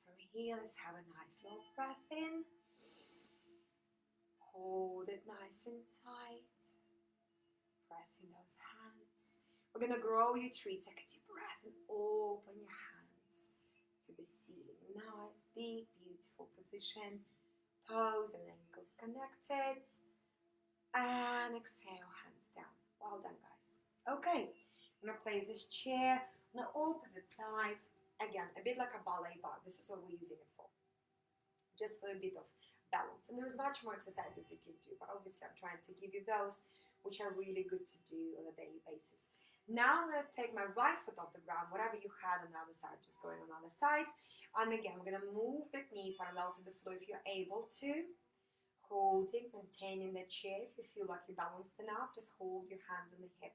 From here, let's have a nice long breath in. Hold it nice and tight. Pressing those hands. We're going to grow your tree. Take a deep breath and open your hands to the ceiling. Nice, big, beautiful position. Toes and ankles connected. And exhale, hands down. Well done, guys. Okay, I'm going to place this chair on the opposite side. Again, a bit like a ballet bar. This is what we're using it for. Just for a bit of balance. And there's much more exercises you can do, but obviously I'm trying to give you those which are really good to do on a daily basis. Now I'm going to take my right foot off the ground, whatever you had on the other side, just going on the other side. And again, I'm going to move the knee parallel to the floor if you're able to. Holding, maintaining the chair. If you feel like you're balanced enough, just hold your hands on the hip.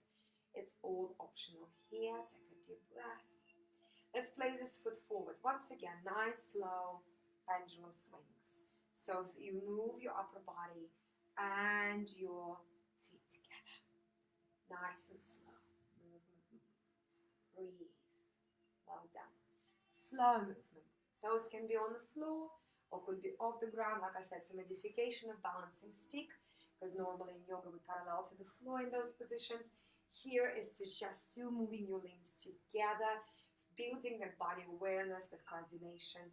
It's all optional here. Take a deep breath. Let's place this foot forward. Once again, nice, slow pendulum swings. So you move your upper body and your feet together. Nice and slow. Breathe. Well done. Slow movement. Toes can be on the floor or could be off the ground. Like I said, it's a modification of balancing stick, because normally in yoga we parallel to the floor in those positions. Here is to just still moving your limbs together, building that body awareness, that coordination.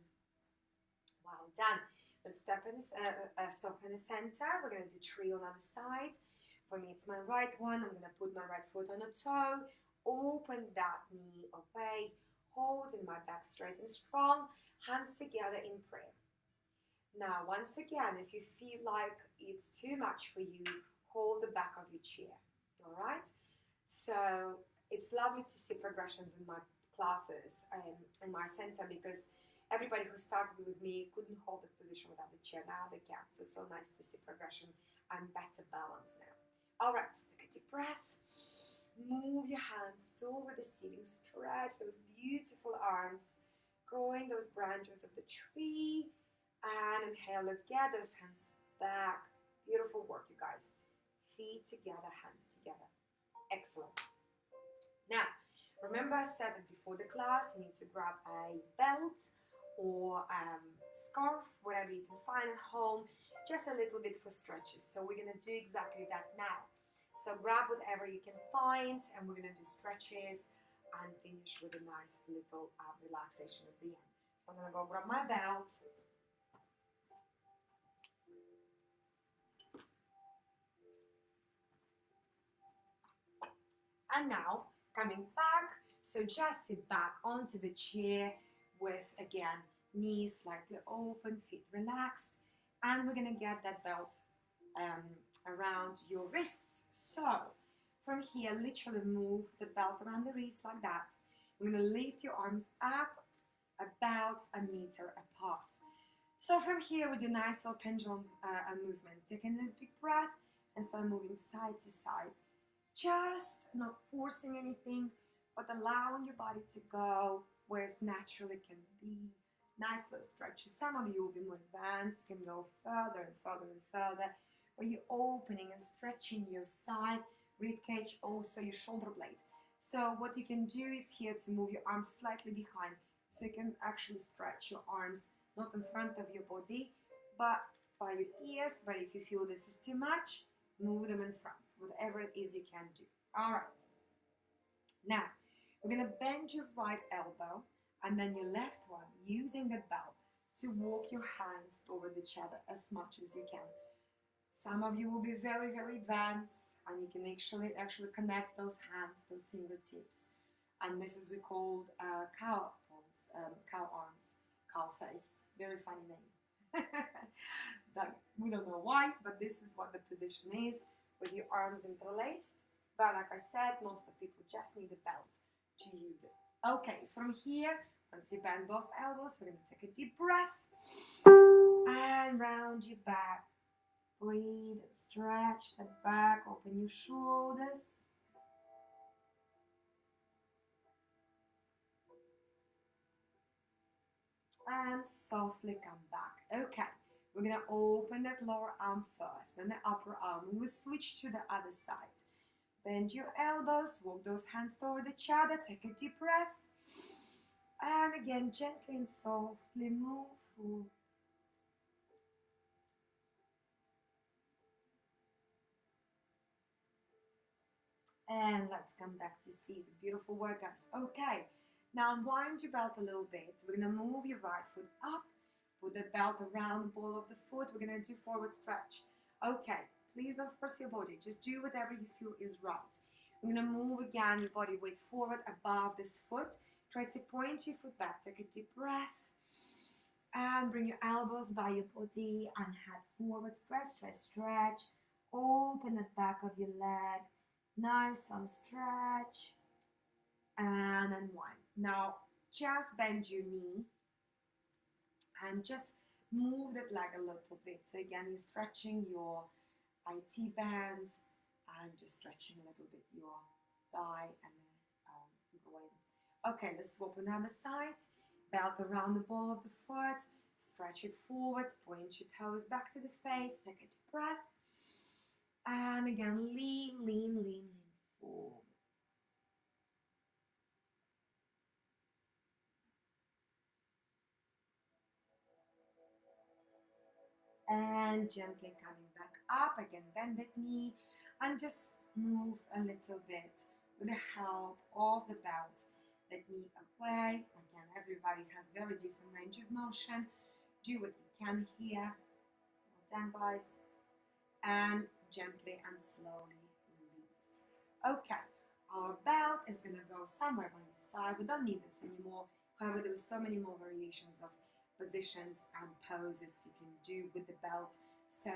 Well done. Let's stop in the center. We're going to do tree on the other side. For me, it's my right one. I'm going to put my right foot on a toe. Open that knee away. Holding my back straight and strong. Hands together in prayer. Now, once again, if you feel like it's too much for you, hold the back of your chair. All right? So it's lovely to see progressions in my classes in my center, because everybody who started with me couldn't hold the position without the chair. Now they can. So it's so nice to see progression and better balance now. All right, so take a deep breath. Move your hands over the ceiling. Stretch those beautiful arms, growing those branches of the tree. And inhale. Let's get those hands back. Beautiful work, you guys. Feet together, hands together. Excellent. Now, remember I said that before the class, you need to grab a belt or scarf, whatever you can find at home, just a little bit for stretches. So we're going to do exactly that now. So grab whatever you can find, and we're going to do stretches and finish with a nice little relaxation at the end. So I'm going to go grab my belt. And now, coming back, so just sit back onto the chair with, again, knees slightly open, feet relaxed, and we're gonna get that belt around your wrists. So, from here, literally move the belt around the wrist like that. We're gonna lift your arms up about a meter apart. So from here, we do a nice little pendulum movement. Taking this big breath and start moving side to side. Just not forcing anything, but allowing your body to go where it naturally can be. Nice little stretches. Some of you will be more advanced, can go further and further and further, where you're opening and stretching your side, rib cage, also your shoulder blades. So what you can do is here to move your arms slightly behind, so you can actually stretch your arms not in front of your body, but by your ears. But if you feel this is too much, move them in front, whatever it is you can do. All right. Now, we're going to bend your right elbow and then your left one, using the belt to walk your hands toward each other as much as you can. Some of you will be very, very advanced, and you can actually connect those hands, those fingertips. And this is we called cow pose, cow arms, cow face. Very funny name. That we don't know why, but this is what the position is, with your arms interlaced. But like I said, most of people just need a belt to use it. Okay, from here, once you bend both elbows, we're going to take a deep breath and round your back. Breathe, stretch the back, open your shoulders. And softly come back. Okay, we're going to open that lower arm first, then the upper arm. We will switch to the other side. Bend your elbows, walk those hands toward each other, take a deep breath. And again, gently and softly move forward. And let's come back to see the beautiful work, guys. Okay, now unwind your belt a little bit. So we're going to move your right foot up, put the belt around the ball of the foot. We're going to do forward stretch. Okay, please don't force your body. Just do whatever you feel is right. We're going to move again your body weight forward above this foot. Try to point your foot back. Take a deep breath. And bring your elbows by your body and head forward. Stretch, stretch, stretch. Open the back of your leg. Nice long stretch. And unwind. Now, just bend your knee and just move that leg a little bit. So again, you're stretching your IT bands and just stretching a little bit your thigh and groin. Okay, let's swap another side. Belt around the ball of the foot. Stretch it forward. Point your toes back to the face. Take a deep breath. And again, lean, lean, lean, lean forward. And gently coming back up. Again, bend that knee and just move a little bit with the help of the belt. That knee away. Again, everybody has very different range of motion. Do what you can here. Well done, guys. And gently and slowly release. Okay, our belt is going to go somewhere by your side. We don't need this anymore. However, there are so many more variations of positions and poses you can do with the belt. So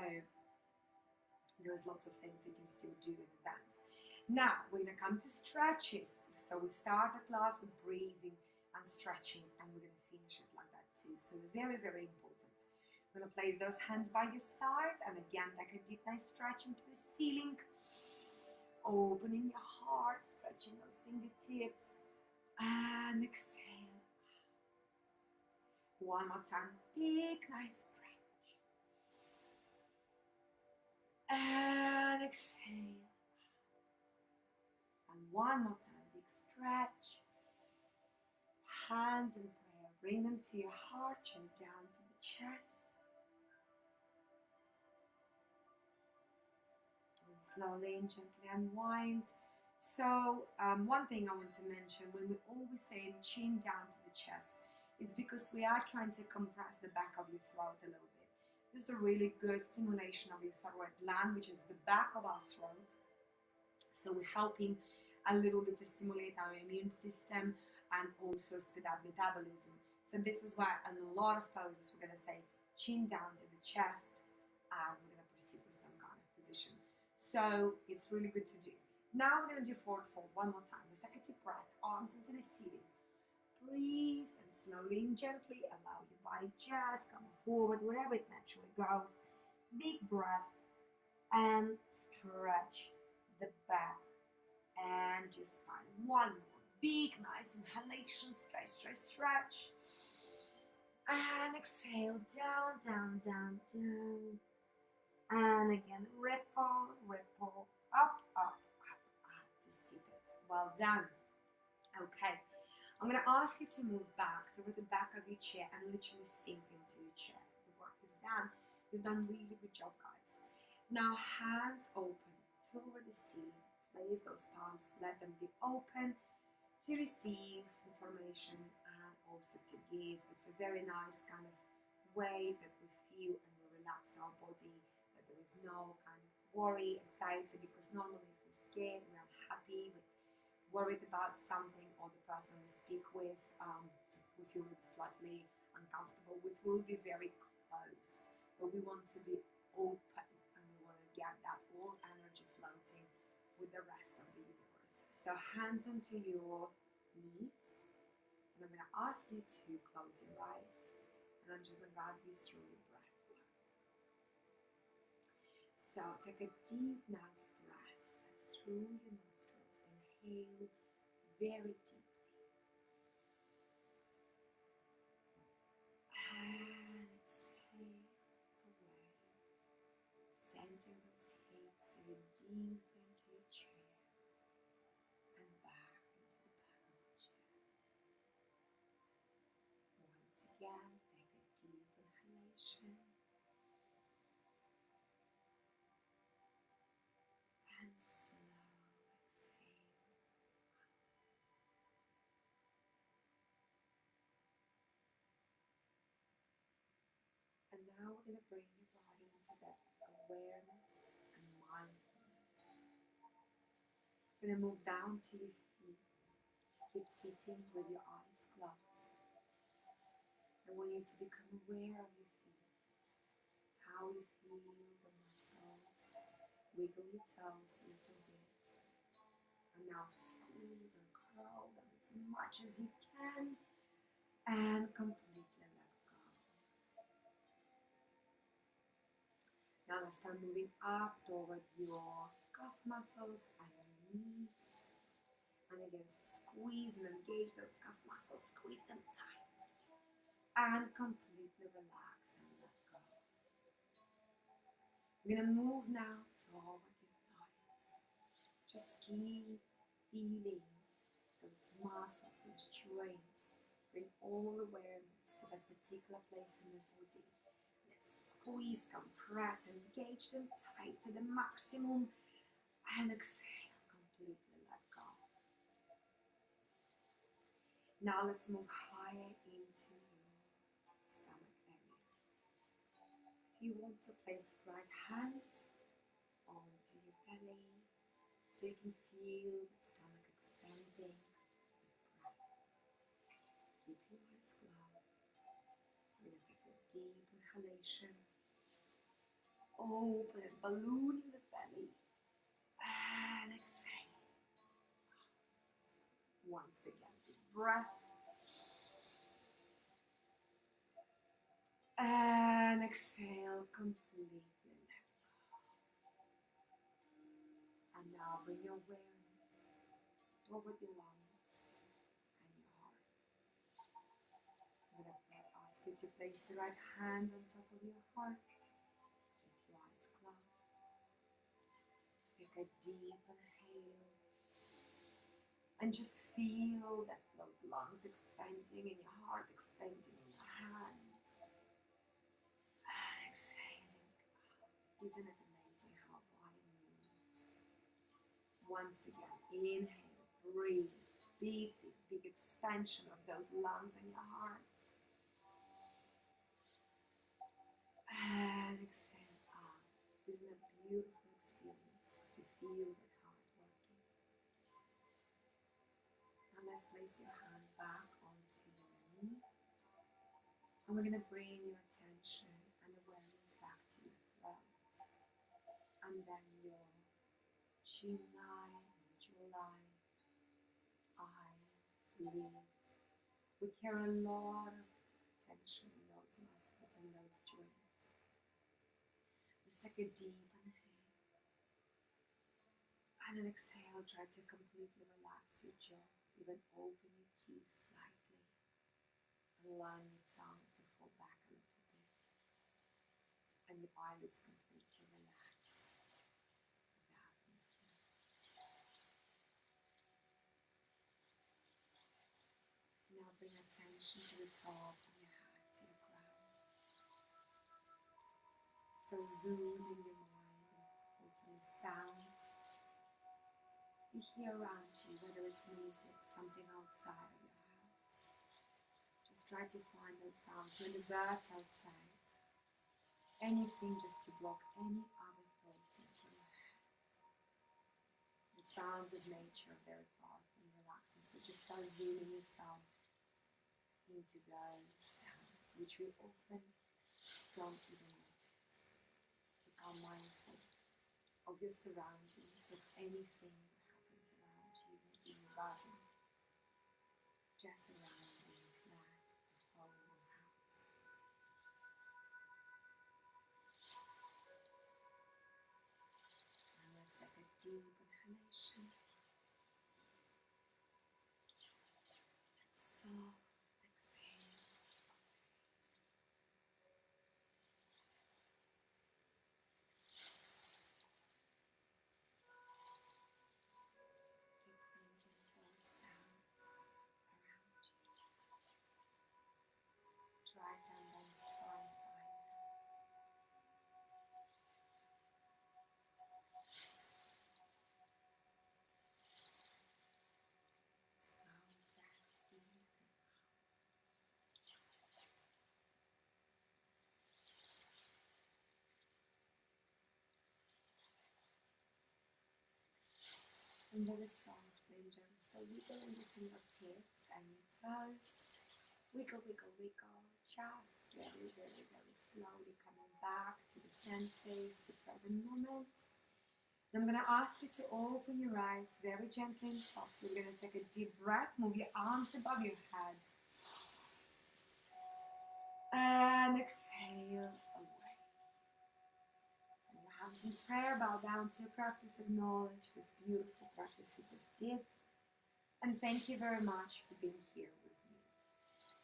there's lots of things you can still do in advance. Now we're going to come to stretches. So we've started the class with breathing and stretching, and we're going to finish it like that too. So very, very important. We're going to place those hands by your sides, and again take a deep nice stretch into the ceiling, opening your heart, stretching those fingertips, and exhale. One more time, big nice stretch, and exhale. And one more time, big stretch. Hands in prayer, bring them to your heart, chin down to the chest. And slowly and gently unwind. So one thing I want to mention, when we always say chin down to the chest, it's because we are trying to compress the back of your throat a little bit. This is a really good stimulation of your thyroid gland, which is the back of our throat. So we're helping a little bit to stimulate our immune system and also speed up metabolism. So this is why in a lot of poses we're going to say chin down to the chest, and we're going to proceed with some kind of position. So it's really good to do. Now we're going to do forward fold one more time. Let's take a deep breath, arms into the ceiling. Breathe and slowly and gently allow your body just come forward wherever it naturally goes. Big breath and stretch the back and your spine. One more big nice inhalation, stretch, stretch, stretch, and exhale, down, down, down, down, and again ripple, ripple, up, up, up to seated. Well done. Okay, I'm going to ask you to move back toward the back of your chair and literally sink into your chair. The work is done. You've done really good job, guys. Now hands open toward the ceiling. Place those palms, let them be open to receive information and also to give. It's a very nice kind of way that we feel and we relax our body, that there is no kind of worry, anxiety, because normally if we're scared, we're unhappy, we're worried about something, or the person we speak with, we feel slightly uncomfortable with, we'll be very closed. But we want to be open, and we want to get that all energy floating with the rest of the universe. So hands onto your knees, and I'm going to ask you to close your eyes, and I'm just going to guide you through your breath. So take a deep, nice breath through your nostrils. Inhale very deeply, and exhale away. Center those hips so you're deep into your chair and back into the back of the chair. Once again, take a deep inhalation and slow exhale. And now we're going to bring your body into that awareness and mindfulness. We're going to move down to your feet. Keep sitting with your eyes closed. I want you to become aware of your feet, how you feel the muscles. Wiggle your toes a little bit. And now squeeze and curl them as much as you can and completely let go. Now let's start moving up toward your calf muscles and your knees. And again, squeeze and engage those calf muscles. Squeeze them tight. And completely relax and let go. We're going to move now toward your thighs. Just keep feeling those muscles, those joints. Bring all awareness to that particular place in your body. Let's squeeze, compress, engage them tight to the maximum, and exhale, completely let go. Now let's move higher into your stomach area. If you want to place right hands onto your belly, so you can feel the stomach expanding with breath. Keep your eyes closed. We're going deep inhalation. Open and balloon in the belly. And exhale. Once again, deep breath. And exhale completely. And now bring your awareness over the lungs and your heart. I'm going to ask you to place the right hand on top of your heart. Keep your eyes closed. Take a deep inhale. And just feel that those lungs expanding and your heart expanding in your hands. And exhaling out. Isn't it amazing how body moves? Once again, inhale, breathe, big expansion of those lungs and your hearts. And exhale out. Isn't it a beautiful experience to feel that heart working? Now let's place your hand back onto your knee. And we're going to bring your attention and awareness back to your throat. And then your chin line, jawline, eyes, lids. We carry a lot of tension in those muscles and those joints. Let's take a deep inhale. And an exhale, try to completely relax your jaw. Even open your teeth slightly. Allowing your tongue to fall back a little bit. And your eyelids completely relax. Without moving. Now bring attention to the top of your head, to your crown. Start zooming your mind with some sounds you hear around you, whether it's music, something outside of your house. Just try to find those sounds when the birds outside. Anything just to block any other thoughts into your head. The sounds of nature are very powerful and relaxing, so just start zooming yourself into those sounds, which we often don't even notice. Become mindful of your surroundings, of anything that happens around you, maybe in your body, just around you, flat, at home, or house. And let's take a deep inhalation. And soft exhale. Keep thinking of those sounds around you. Try to identify them. Slow breath in and out. And very softly and gently wiggling your fingertips and your toes. Wiggle, wiggle, wiggle. Just very, very, very slowly coming back to the senses, to present moment. And I'm going to ask you to open your eyes very gently and softly. We're going to take a deep breath, move your arms above your head. And exhale away. And your hands in prayer, bow down to your practice, acknowledge this beautiful practice you just did. And thank you very much for being here with me.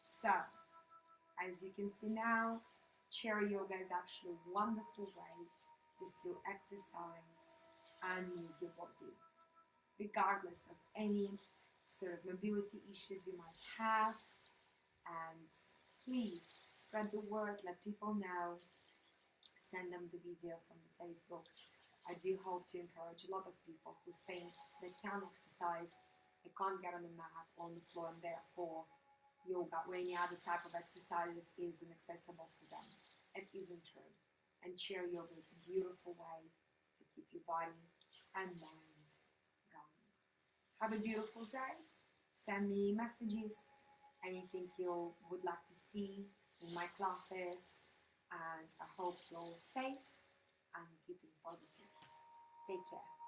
So, as you can see now, chair yoga is actually a wonderful way to still exercise and move your body, regardless of any sort of mobility issues you might have. And please spread the word, let people know, send them the video from the Facebook. I do hope to encourage a lot of people who think they can't exercise, they can't get on the mat or on the floor, and therefore yoga or any other type of exercises is inaccessible for them. It isn't true. And chair yoga is a beautiful way to keep your body and mind going. Have a beautiful day. Send me messages, anything you would like to see in my my classes, and I hope you're safe and keeping positive. Take care.